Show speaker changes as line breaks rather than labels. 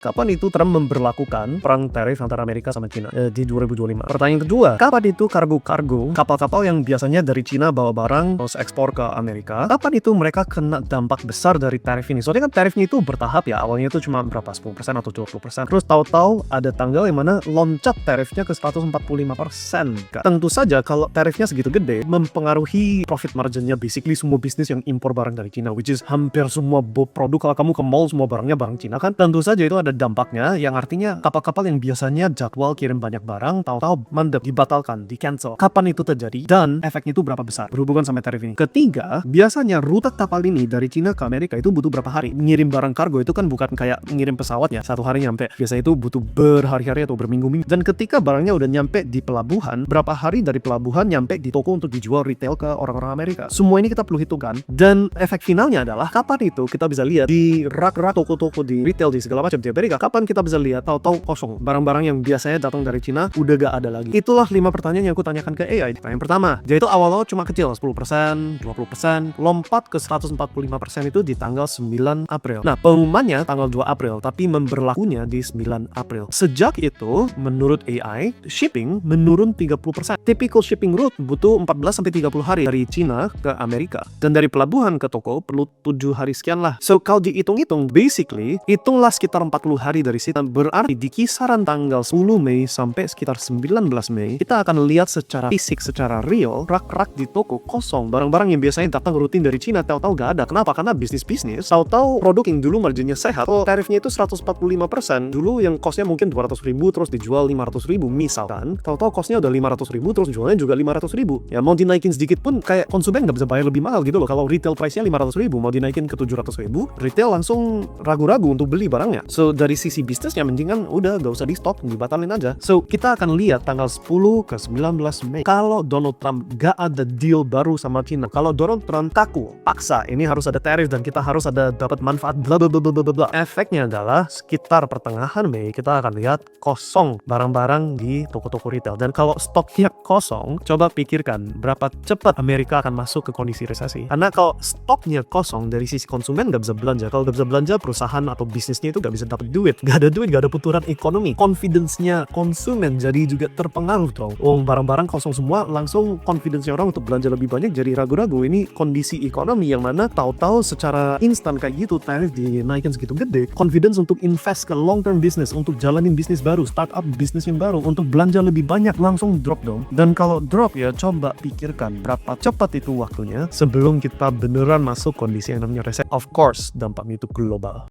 Kapan itu Trump memberlakukan perang tarif antara Amerika sama Cina di 2025? Pertanyaan kedua, kapan itu kargo-kargo kapal-kapal yang biasanya dari Cina bawa barang terus ekspor ke Amerika, kapan itu mereka kena dampak besar dari tarif ini? Soalnya kan tarifnya itu bertahap ya, awalnya itu cuma berapa, 10% atau 20%, terus tahu-tahu ada tanggal yang mana loncat tarifnya ke 145%. Tentu saja kalau tarifnya segitu gede, mempengaruhi profit marginnya basically semua bisnis yang impor barang dari Cina, which is hampir semua produk. Kalau kamu ke mall semua barangnya barang Cina kan, tentu saja itu ada dampaknya, yang artinya kapal-kapal yang biasanya jadwal kirim banyak barang tahu-tahu mandek, dibatalkan, di cancel. Kapan itu terjadi dan efeknya itu berapa besar berhubungan sama tarif ini? Ketiga, biasanya rute kapal ini dari Cina ke Amerika itu butuh berapa hari? Ngirim barang kargo itu kan bukan kayak ngirim pesawat ya, satu hari nyampe. Biasanya itu butuh berhari-hari atau berminggu-minggu. Dan ketika barangnya udah nyampe di pelabuhan, berapa hari dari pelabuhan nyampe di toko untuk dijual retail ke orang-orang Amerika? Semua ini kita perlu hitungkan. Dan efek finalnya adalah kapan itu kita bisa lihat di rak-rak toko-toko di retail di segala macam di Amerika, kapan kita bisa lihat tahu-tahu kosong barang-barang yang biasanya datang dari Cina udah gak ada lagi. Itulah 5 pertanyaan yang aku tanyakan ke AI. Yang pertama, jadi itu awal-awal cuma kecil, 10%, 20%, lompat ke 145% itu di tanggal 9 April. Nah, pengumumannya tanggal 2 April, tapi memberlakunya di 9 April. Sejak itu, menurut AI, shipping menurun 30%. Typical shipping route butuh 14-30 hari dari Cina ke Amerika. Dan dari pelabuhan ke toko perlu 7 hari sekian lah. So, kalau dihitung-hitung, basically, hitunglah sekitar 40 hari dari situ. Berarti di kisaran tanggal 10 Mei sampai sekitar 19 Mei, kita akan lihat secara fisik, secara real, rak-rak di toko kosong. Barang-barang yang biasanya datang rutin dari Cina, tahu-tahu gak ada. Kenapa? Karena bisnis-bisnis, tahu-tahu produk yang dulu marginnya sehat, kalau tarifnya itu 145%, dulu yang costnya mungkin 200.000, terus dijual 500.000, misalkan, tahu-tahu costnya udah 500.000, terus jualnya juga 500.000. Ya, mau dinaikin sedikit pun, kayak konsumen gak bisa bayar lebih mahal gitu loh. Kalau retail price-nya 500.000, mau dinaikin ke 700.000, retail langsung ragu-ragu untuk beli barangnya. So, dari sisi bisnisnya mendingan udah gak usah di stop, dibatalin aja. So, kita akan lihat tanggal 10 ke 19 Mei kalau Donald Trump gak ada deal baru sama Cina. Kalau Donald Trump kaku, paksa ini harus ada tarif dan kita harus ada dapat manfaat bla bla bla bla bla bla. Efeknya adalah sekitar pertengahan Mei kita akan lihat kosong barang-barang di toko-toko retail. Dan kalau stoknya kosong, coba pikirkan berapa cepat Amerika akan masuk ke kondisi resesi. Karena kalau stoknya kosong, dari sisi konsumen gak bisa belanja. Kalau gak bisa belanja, perusahaan atau bisnisnya itu gak bisa dapat duit. Gak ada duit, gak ada puturan ekonomi. Confidence-nya konsumen jadi juga terpengaruh dong. Barang-barang kosong semua, langsung confidence-nya orang untuk belanja lebih banyak jadi ragu-ragu. Ini kondisi ekonomi yang mana tahu-tahu secara instan kayak gitu tarif dinaikin segitu gede. Confidence untuk invest ke long term business, untuk jalanin bisnis baru, startup bisnis yang baru, untuk belanja lebih banyak langsung drop dong. Dan kalau drop ya coba pikirkan berapa cepat itu waktunya sebelum kita beneran masuk kondisi yang namanya resesi. Of course, dampaknya itu global.